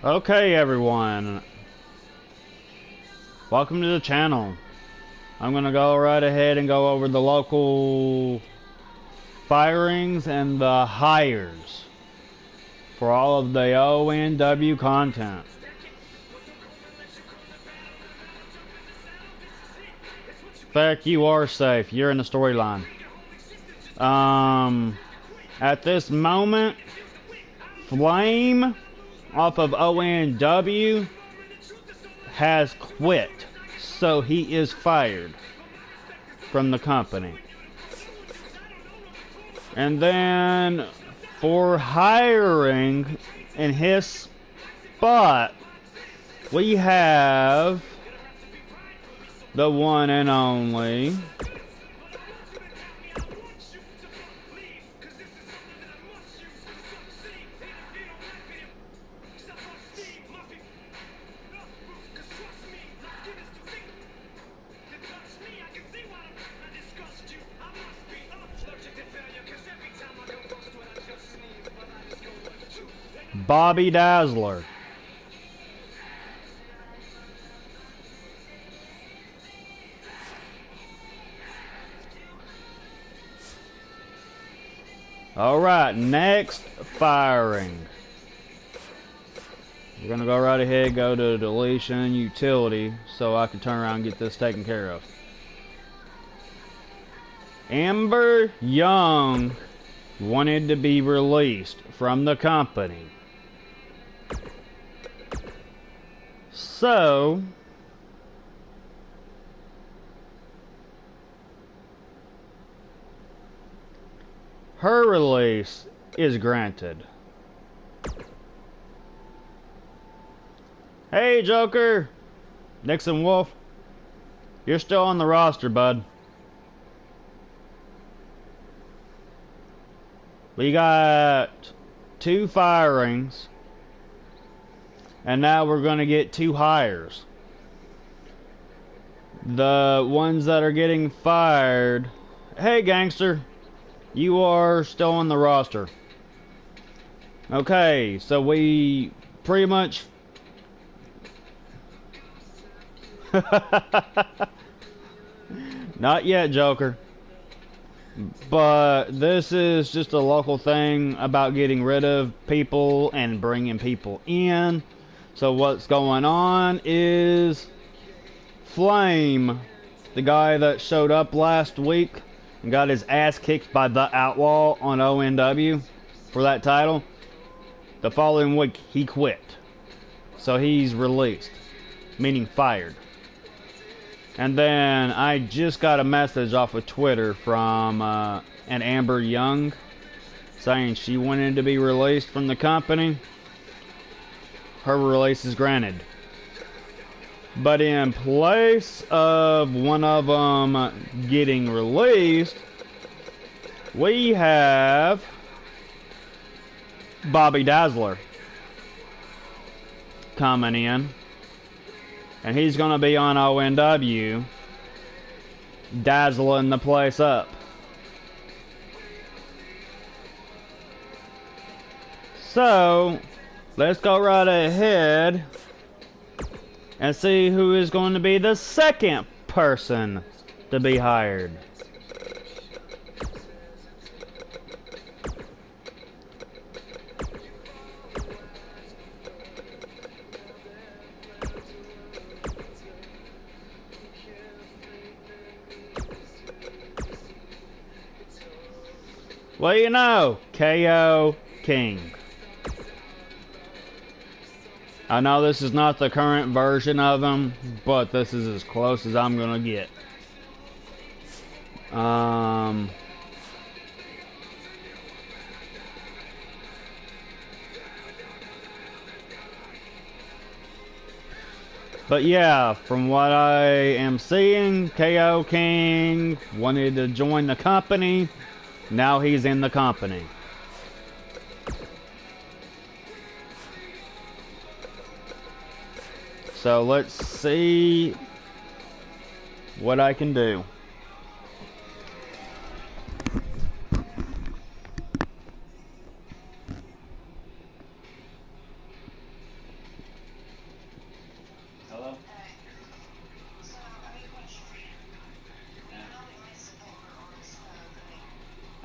Okay, everyone. Welcome to the channel. I'm gonna go right ahead and go over the local firings and the hires for all of the ONW content. In fact, you are safe. You're in the storyline. At this moment, Flame off of ONW has quit, so he is fired from the company. And then for hiring in his spot, we have the one and only Bobby Dazzler. Alright, next firing. We're gonna go right ahead, go to deletion utility so I can turn around and get this taken care of. Amber Young wanted to be released from the company. So her release is granted. Hey Joker! Nixon Wolf, you're still on the roster, bud. We got 2 firings, and now we're gonna get 2 hires. The ones that are getting fired, hey gangster, you are still on the roster. Okay, so we pretty much not yet, Joker. But this is just a local thing about getting rid of people and bringing people in. So what's going on is Flame, the guy that showed up last week and got his ass kicked by the Outlaw on ONW for that title, the following week he quit. So he's released, meaning fired. And then I just got a message off of Twitter from an Amber Young saying she wanted to be released from the company. Her release is granted. But in place of one of them getting released, we have Bobby Dazzler coming in. And he's going to be on ONW, dazzling the place up. So, let's go right ahead and see who is going to be the second person to be hired. Well, you know, KO King. I know this is not the current version of him, but this is as close as I'm gonna get. But yeah, from what I am seeing, KO King wanted to join the company. Now he's in the company. So let's see what I can do.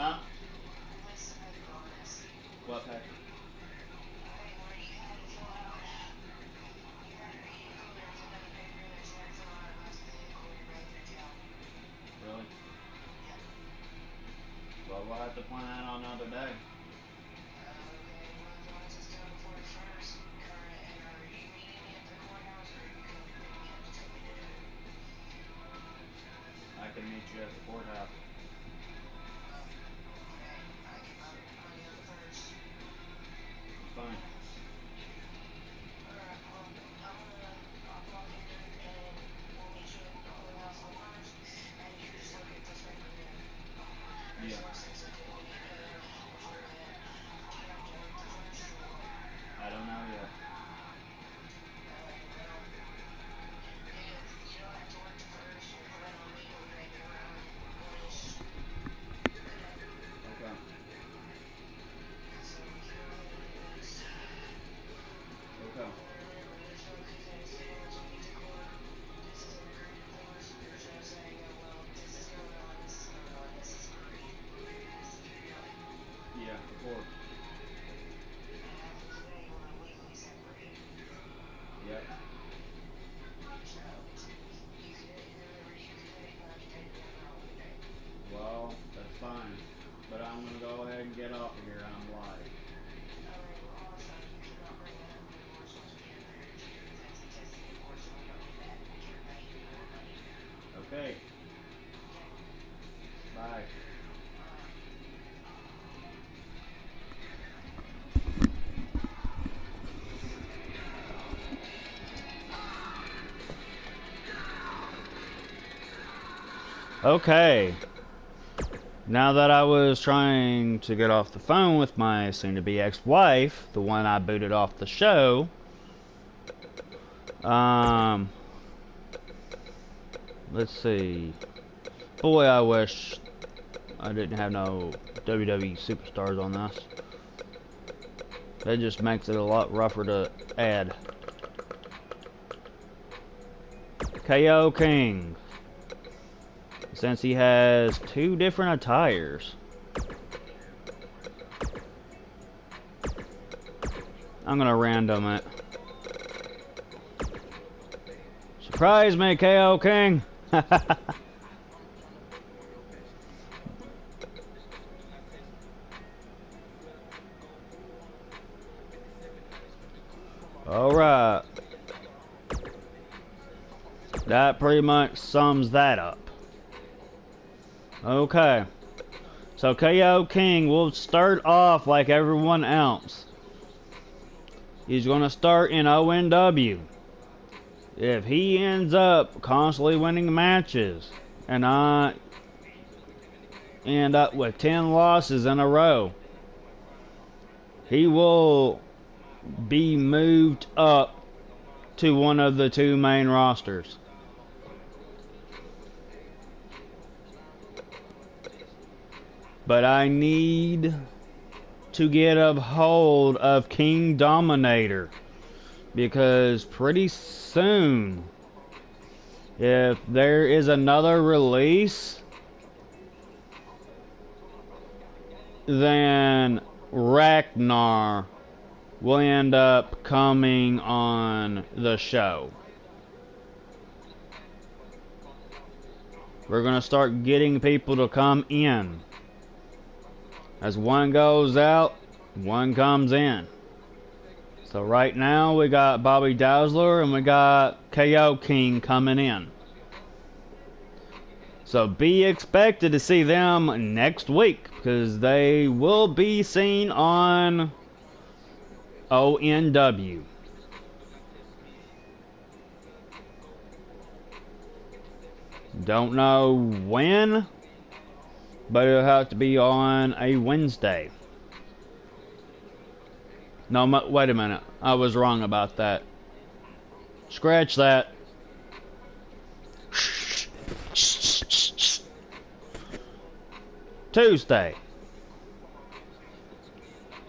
Huh? What pack? Really? Well, we'll have to plan on another day. I can meet you at the courthouse. Fine. Yeah. I don't know yet. Okay. Okay. Yeah, of course. Yep. Well, that's fine. But I'm gonna go ahead and get off of here. I'm live. Okay. Bye. Okay. Now that I was trying to get off the phone with my soon-to-be ex-wife, the one I booted off the show, let's see. Boy, I wish I didn't have no WWE superstars on this. That just makes it a lot rougher to add. KO King. Since he has two different attires, I'm gonna random it. Surprise me, KO King! Alright. That pretty much sums that up. Okay. So KO King will start off like everyone else. He's going to start in ONW. If he ends up constantly winning matches and I end up with 10 losses in a row, he will be moved up to one of the two main rosters. But I need to get a hold of King Dominator, because pretty soon, if there is another release, then Ragnar will end up coming on the show. We're going to start getting people to come in. As one goes out, one comes in. So right now we got Bobby Dazzler and we got KO King coming in. So be expected to see them next week, because they will be seen on ONW. Don't know when, but it'll have to be on a Wednesday. No, wait a minute. I was wrong about that. Scratch that. Tuesday.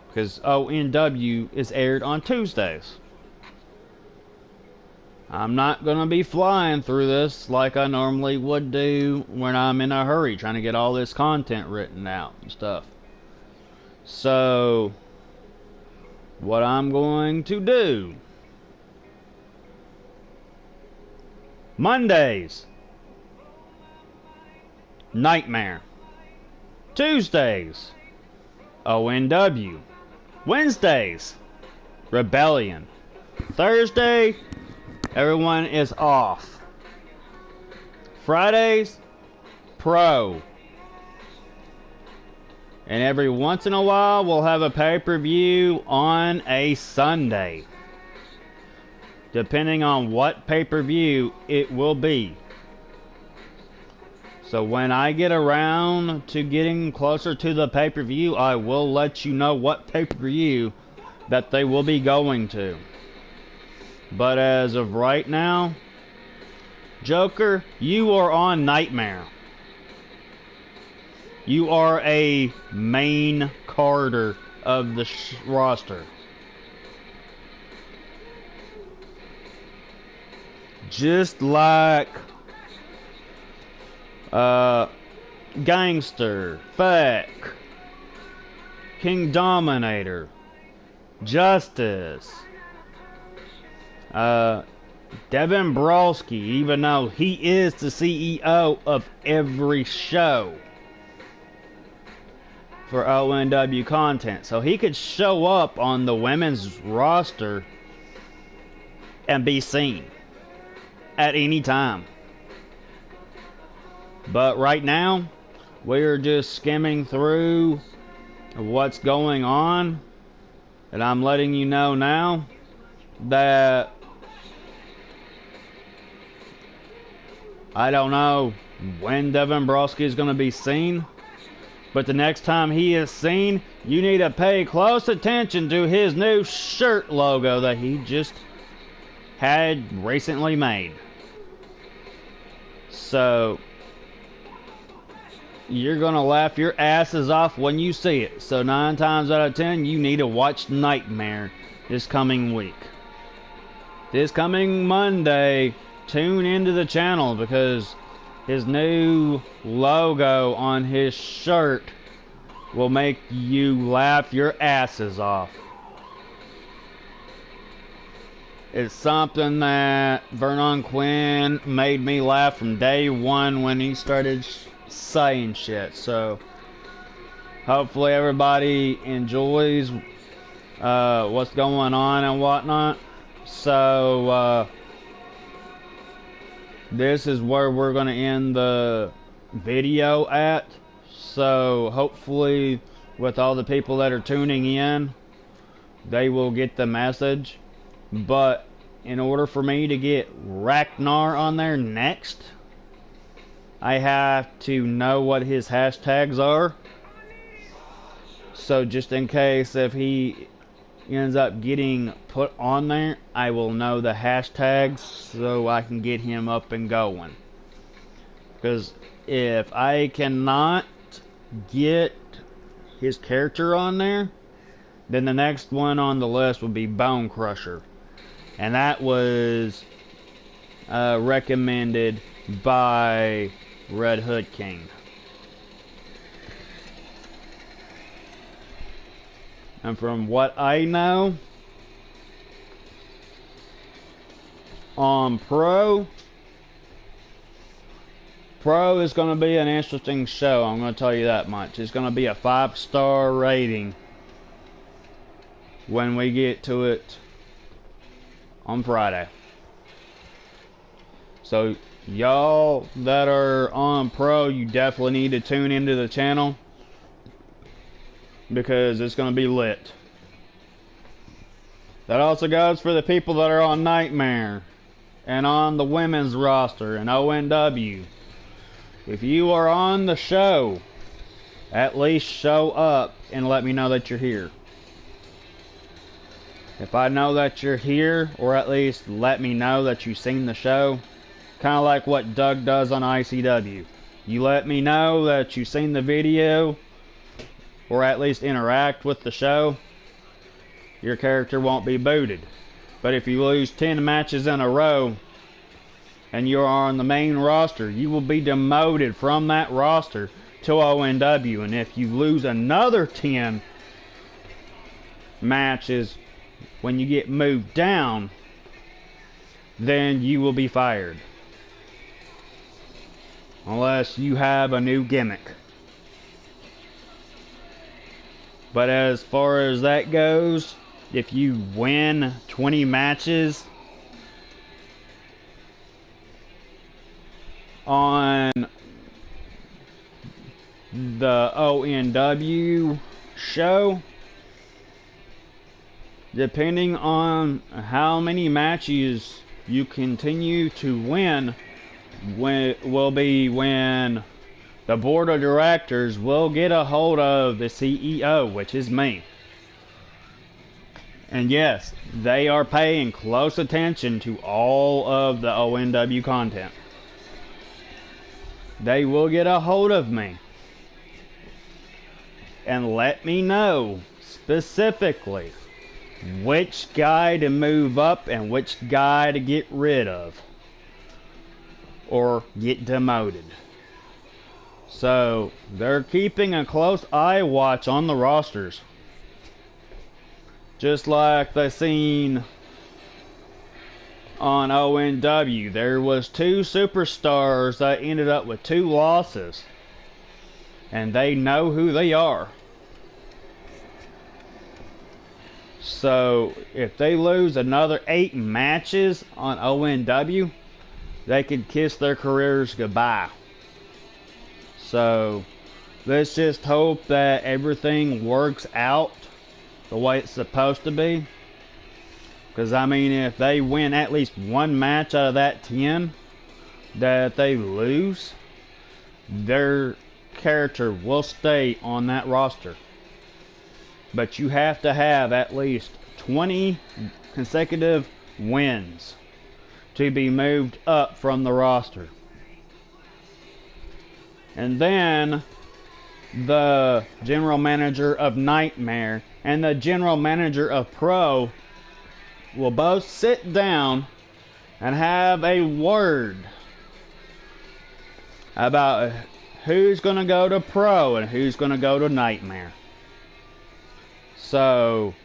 Because ONW is aired on Tuesdays. I'm not going to be flying through this like I normally would do when I'm in a hurry trying to get all this content written out and stuff. So, what I'm going to do, Mondays, Nightmare. Tuesdays, ONW. Wednesdays, Rebellion. Thursday, everyone is off. Fridays, Pro. And every once in a while, we'll have a pay-per-view on a Sunday. Depending on what pay-per-view it will be. So when I get around to getting closer to the pay-per-view, I will let you know what pay-per-view that they will be going to. But as of right now, Joker, you are on Nightmare. You are a main carder of the roster. Just like Gangster, Feck, King Dominator, Justice, Devin Brolski, even though he is the CEO of every show for ONW content. So he could show up on the women's roster and be seen at any time. But right now, we're just skimming through what's going on. And I'm letting you know now that I don't know when Devin Brolski is going to be seen. But the next time he is seen, you need to pay close attention to his new shirt logo that he just had recently made. So, you're going to laugh your asses off when you see it. So 9 times out of 10, you need to watch Nightmare this coming week. This coming Monday, tune into the channel because his new logo on his shirt will make you laugh your asses off. It's something that Vernon Quinn made me laugh from day one when he started saying shit. So hopefully everybody enjoys what's going on and whatnot. So this is where we're going to end the video at. So hopefully with all the people that are tuning in, they will get the message. But in order for me to get Ragnar on there next, I have to know what his hashtags are. So just in case if he ends up getting put on there, I will know the hashtags so I can get him up and going. Because if I cannot get his character on there, then the next one on the list would be Bone Crusher. And that was recommended by Red Hood King. And from what I know, on Pro is going to be an interesting show. I'm going to tell you that much. It's going to be a 5-star rating when we get to it on Friday. So y'all that are on Pro, you definitely need to tune into the channel because it's going to be lit. That also goes for the people that are on Nightmare and on the women's roster and ONW. If you are on the show, at least show up and let me know that you're here. If I know that you're here, or at least let me know that you've seen the show, kind of like what Doug does on ICW. You let me know that you've seen the video, or at least interact with the show, your character won't be booted. But if you lose 10 matches in a row and you're on the main roster, you will be demoted from that roster to ONW. And if you lose another 10 matches when you get moved down, then you will be fired. Unless you have a new gimmick. But as far as that goes, if you win 20 matches on the ONW show, depending on how many matches you continue to win, will be when the board of directors will get a hold of the CEO, which is me. And yes, they are paying close attention to all of the ONW content. They will get a hold of me and let me know specifically which guy to move up and which guy to get rid of or get demoted. So they're keeping a close eye watch on the rosters. Just like they seen on ONW, there was 2 superstars that ended up with 2 losses. And they know who they are. So if they lose another 8 matches on ONW, they could kiss their careers goodbye. So let's just hope that everything works out the way it's supposed to be. Because I mean, if they win at least 1 match out of that 10 that they lose, their character will stay on that roster. But you have to have at least 20 consecutive wins to be moved up from the roster. And then the general manager of Nightmare and the general manager of Pro will both sit down and have a word about who's going to go to Pro and who's going to go to Nightmare. So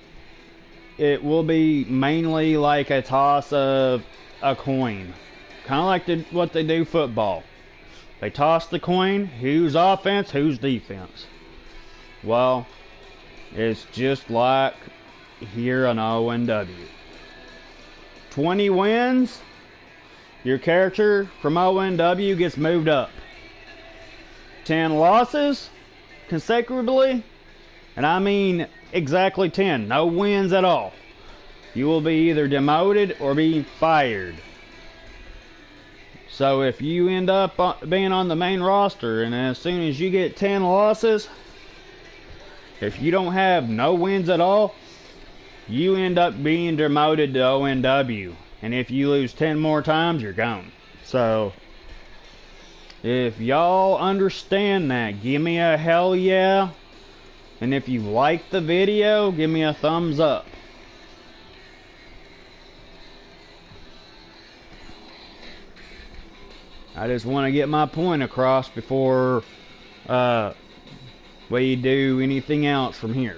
it will be mainly like a toss of a coin, kind of like what they do football. They toss the coin, who's offense, who's defense. Well, it's just like here on ONW. 20 wins, your character from ONW gets moved up. 10 losses consecutively, and I mean exactly 10, no wins at all, you will be either demoted or be fired. So if you end up being on the main roster and as soon as you get 10 losses, if you don't have no wins at all, you end up being demoted to ONW. And if you lose 10 more times, you're gone. So if y'all understand that, give me a hell yeah. And if you like the video, give me a thumbs up. I just want to get my point across before we do anything else from here.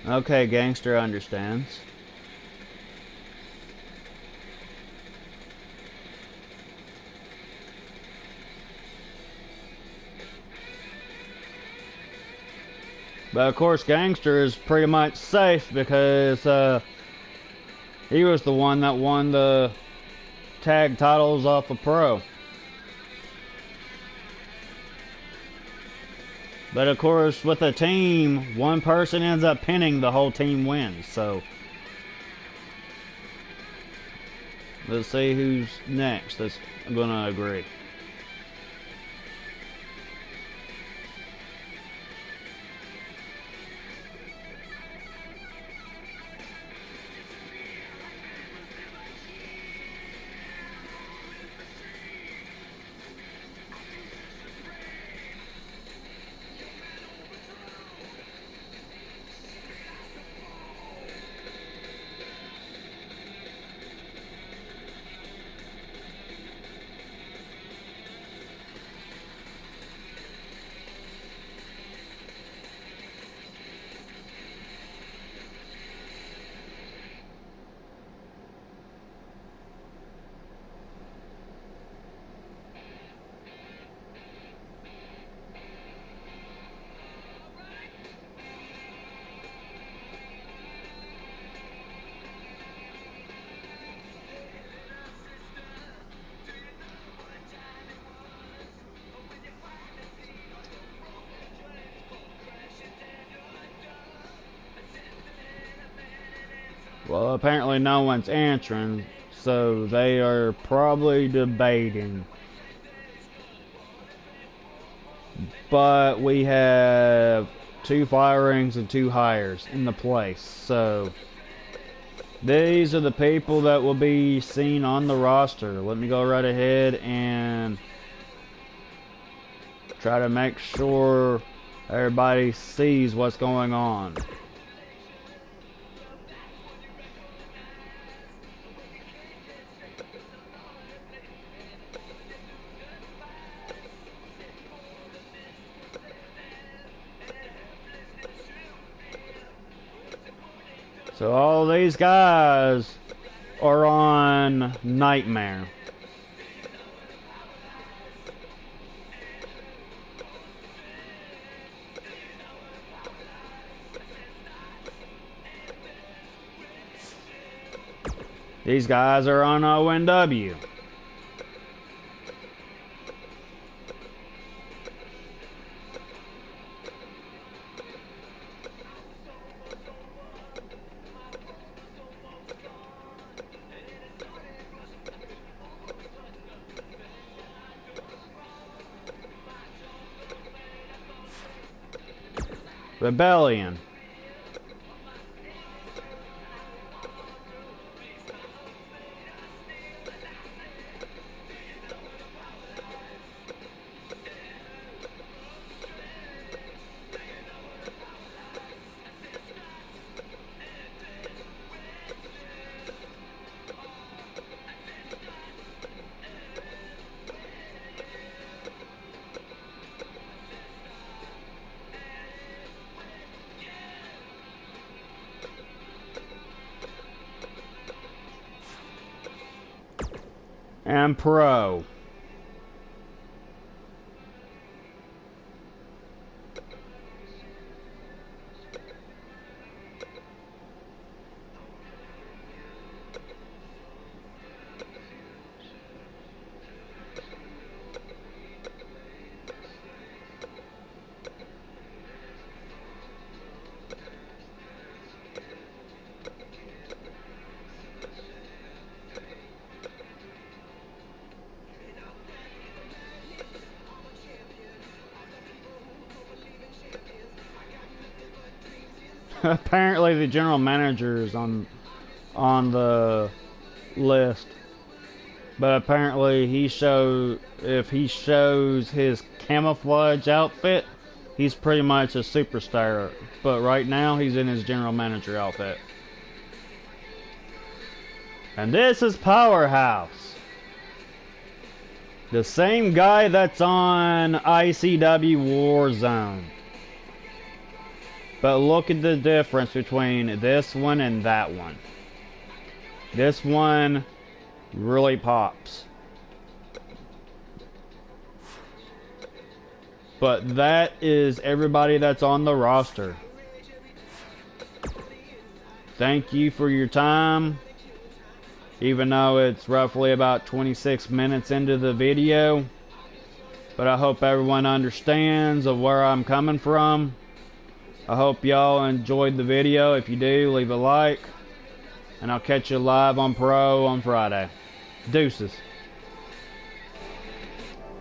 Okay, Gangster understands. But of course, Gangster is pretty much safe because he was the one that won the tag titles off of Pro. But of course, with a team, one person ends up pinning, the whole team wins. So let's see who's next that's gonna agree. Well, apparently no one's answering, so they are probably debating. But we have 2 firings and 2 hires in the place, so these are the people that will be seen on the roster. Let me go right ahead and try to make sure everybody sees what's going on. So all these guys are on Nightmare. These guys are on ONW. Rebellion. And Pro. Apparently the general manager is on the list. But apparently if he shows his camouflage outfit, he's pretty much a superstar. But right now he's in his general manager outfit. And this is Powerhouse. The same guy that's on ICW Warzone. But look at the difference between this one and that one. This one really pops. But that is everybody that's on the roster. Thank you for your time. Even though it's roughly about 26 minutes into the video. But I hope everyone understands of where I'm coming from. I hope y'all enjoyed the video. If you do, leave a like. And I'll catch you live on Pro on Friday. Deuces.